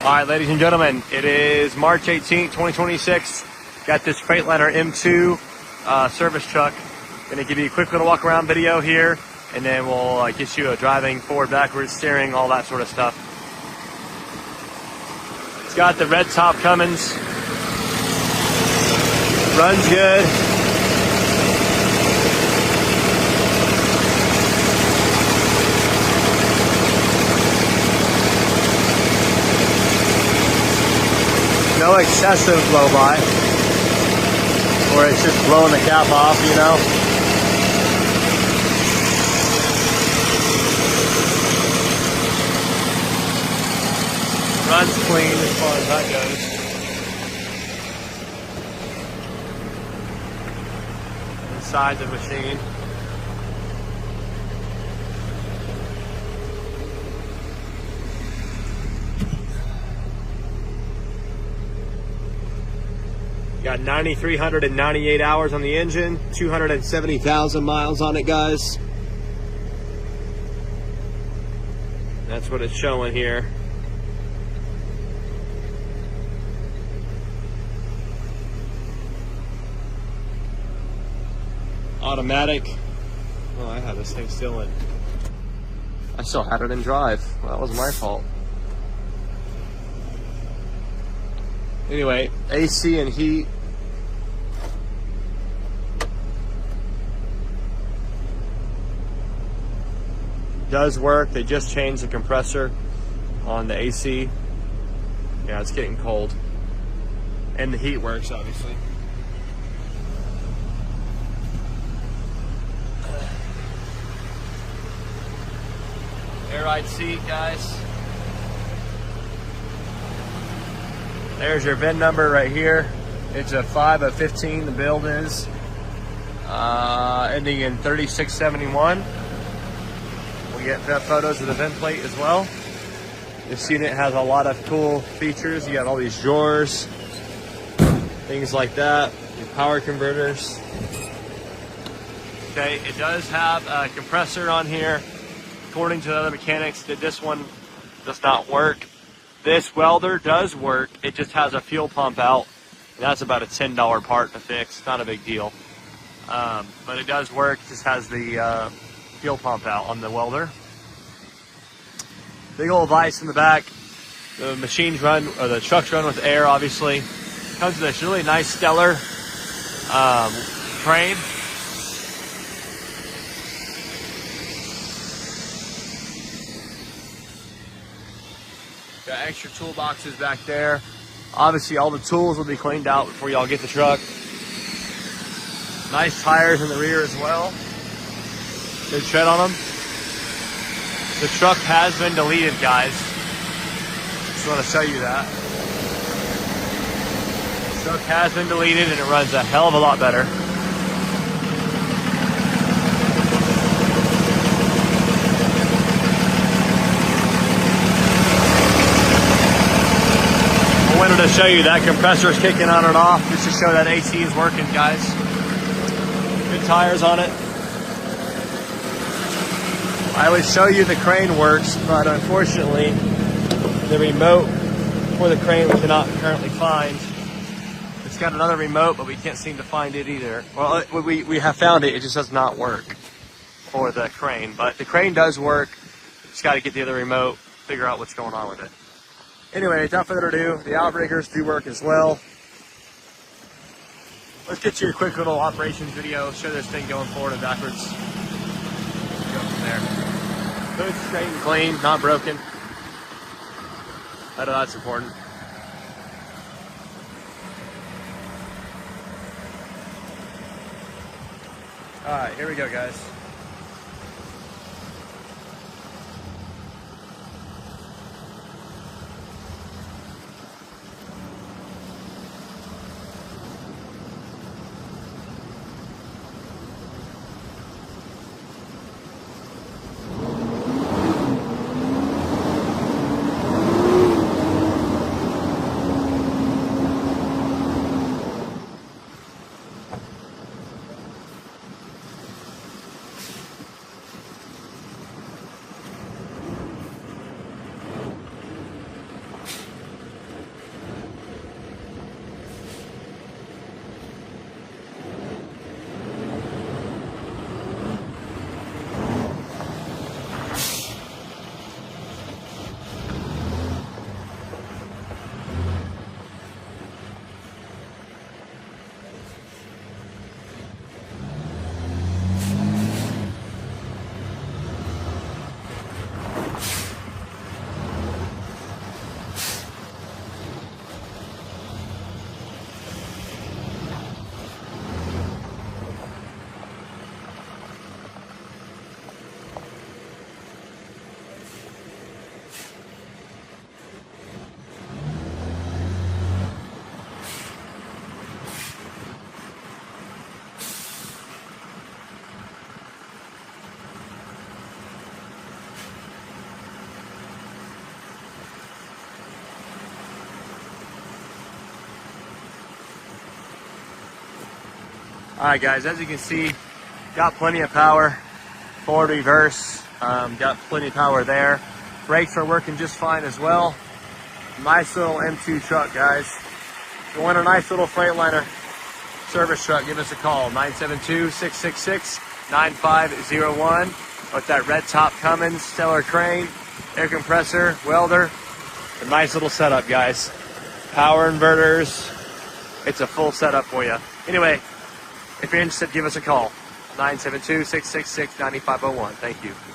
All right, ladies and gentlemen, it is March 18th, 2026. Got this Freightliner M2 service truck. Gonna give you a quick little walk around video here, and then we'll get you a driving forward, backwards, steering, all that sort of stuff. It's got the red top Cummins. Runs good. No excessive blow by, or it's just blowing the cap off, you know. Runs clean as far as that goes. Inside the machine. Got 9,398 hours on the engine, 270,000 miles on it, guys. That's what it's showing here. Automatic. Oh, I had this thing still in. I still had it in drive. Well, that was my fault. Anyway, AC and heat. Does work. They just changed the compressor on the AC. Yeah, it's getting cold. And the heat works, obviously. Air ride seat, guys. There's your VIN number right here. It's a 5 of 15, the build is. Ending in 3671. We get photos of the VIN plate as well. This unit has a lot of cool features. You got all these drawers, things like that, your power converters. Okay, it does have a compressor on here. According to the other mechanics, this one does not work. This welder does work. It just has a fuel pump out. That's about a $10 part to fix. Not a big deal. But it does work. It just has the fuel pump out on the welder. Big old vise in the back. The machines run, or the trucks run with air, obviously. Comes with this really nice Stellar crane. Got extra toolboxes back there. Obviously, all the tools will be cleaned out before y'all get the truck. Nice tires in the rear as well. Good tread on them. The truck has been deleted, guys. Just want to show you that. The truck has been deleted and it runs a hell of a lot better. I wanted to show you that compressor is kicking on and off just to show that AC is working, guys. Good tires on it. I would show you the crane works, but unfortunately the remote for the crane we cannot currently find. It's got another remote, but we can't seem to find it either. Well, we have found it, it just does not work for the crane. But the crane does work. Just got to get the other remote, figure out what's going on with it. Anyway, without further ado, the outriggers do work as well. Let's get you a quick little operations video, show this thing going forward and backwards. Go from there. Good, straight and clean, not broken. I know that's important. Alright, here we go, guys. All right, guys, as you can see, got plenty of power, forward, reverse, got plenty of power there. Brakes are working just fine as well. Nice little M2 truck, guys. If you want a nice little Freightliner service truck, give us a call, 972-666-9501. With that red top Cummins, stellar crane, air compressor, welder. A nice little setup, guys. Power inverters. It's a full setup for you. Anyway, if you're interested, give us a call, 972-666-9501. Thank you.